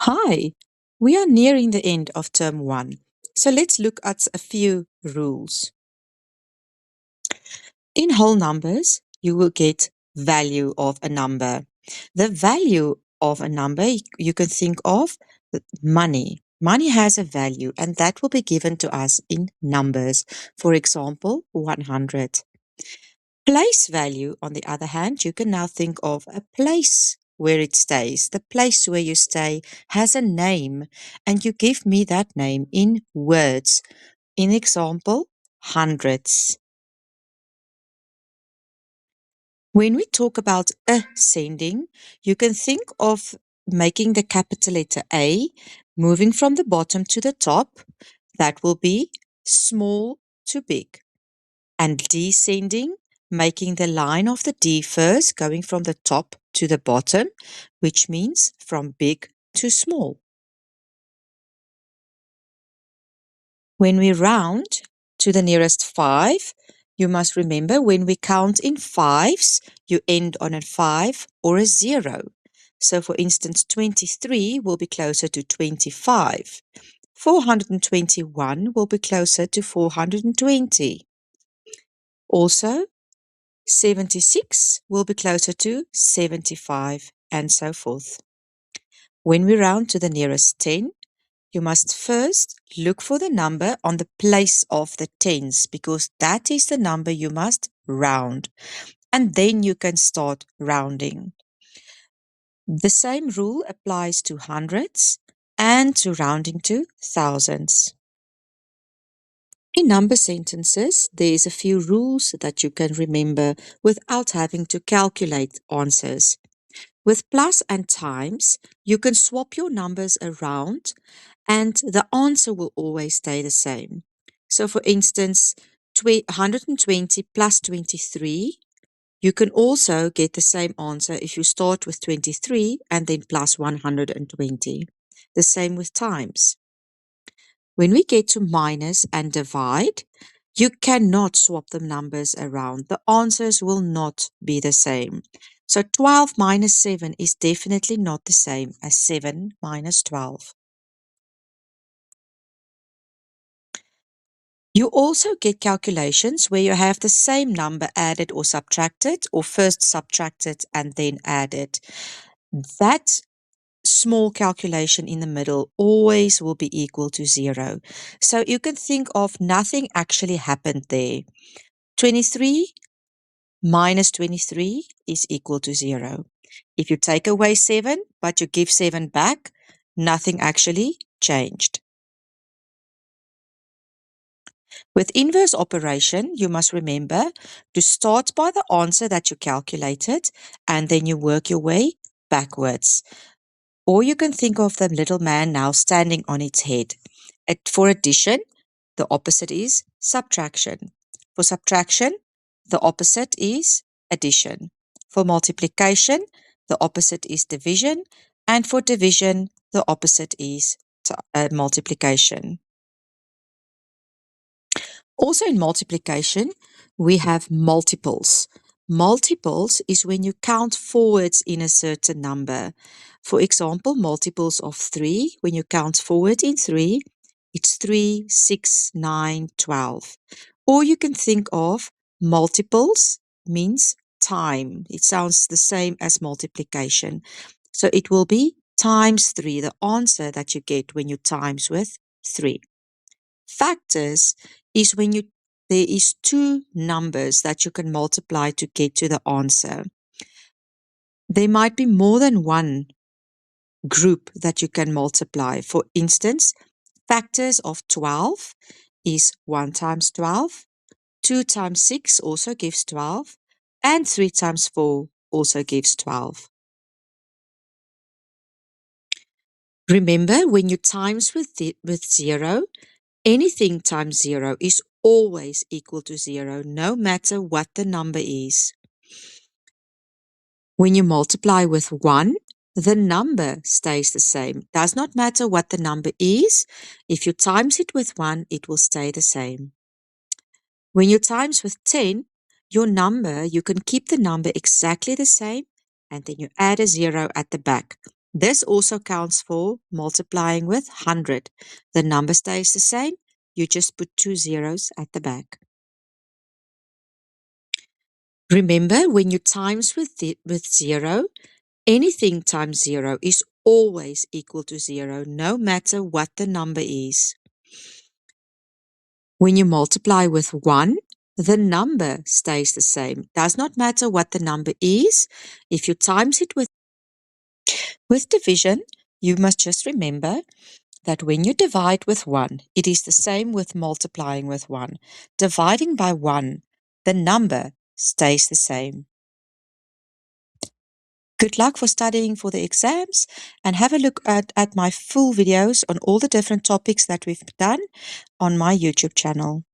Hi, we are nearing the end of term one, so let's look at a few rules. In whole numbers, you will get value of a number. The value of a number you can think of money. Money has a value and that will be given to us in numbers. For example, 100. Place value, on the other hand, you can now think of a place where it stays. The place where you stay has a name, and you give me that name in words. In example, hundreds. When we talk about ascending, you can think of making the capital letter A, moving from the bottom to the top. That will be small to big. And descending, making the line of the D first, going from the top to the bottom, which means from big to small. When we round to the nearest 5, you must remember when we count in fives, you end on a 5 or a 0. So for instance, 23 will be closer to 25. 421 will be closer to 420. Also, 76 will be closer to 75, and so forth. When we round to the nearest 10, you must first look for the number on the place of the tens, because that is the number you must round, and then you can start rounding. The same rule applies to hundreds and to rounding to thousands. In number sentences, there's a few rules that you can remember without having to calculate answers. With plus and times, you can swap your numbers around and the answer will always stay the same. So for instance, 120 plus 23, you can also get the same answer if you start with 23 and then plus 120. The same with times. When we get to minus and divide, you cannot swap the numbers around. The answers will not be the same. So 12 minus 7 is definitely not the same as 7 minus 12. You also get calculations where you have the same number added or subtracted, or first subtracted and then added. That small calculation in the middle always will be equal to 0. So you can think of nothing actually happened there. 23 minus 23 is equal to 0. If you take away 7, but you give 7 back, nothing actually changed. With inverse operation, you must remember to start by the answer that you calculated, and then you work your way backwards. Or you can think of the little man now standing on its head. For addition, the opposite is subtraction. For subtraction, the opposite is addition. For multiplication, the opposite is division. And for division, the opposite is multiplication. Also in multiplication, we have multiples. Multiples is when you count forwards in a certain number. For example, multiples of 3, when you count forward in 3, it's 3, 6, 9, 12. Or you can think of multiples means time. It sounds the same as multiplication. So it will be times 3, the answer that you get when you times with 3. Factors is when there is two numbers that you can multiply to get to the answer. There might be more than one group that you can multiply. For instance, factors of 12 is 1 times 12, 2 times 6 also gives 12, and 3 times 4 also gives 12. Remember, when you times with 0, anything times 0 is always equal to 0, no matter what the number is. When you multiply with 1, the number stays the same. Does not matter what the number is. If you times it with 1, it will stay the same. When you times with 10, your number, you can keep the number exactly the same, and then you add a 0 at the back. This also counts for multiplying with 100. The number stays the same. You just put 2 zeros at the back. Remember, when you times with 0, anything times 0 is always equal to 0, no matter what the number is. When you multiply with 1, the number stays the same. Does not matter what the number is. If you times it with division, you must just remember that when you divide with 1, it is the same with multiplying with 1. Dividing by 1, the number stays the same. Good luck for studying for the exams, and have a look at my full videos on all the different topics that we've done on my YouTube channel.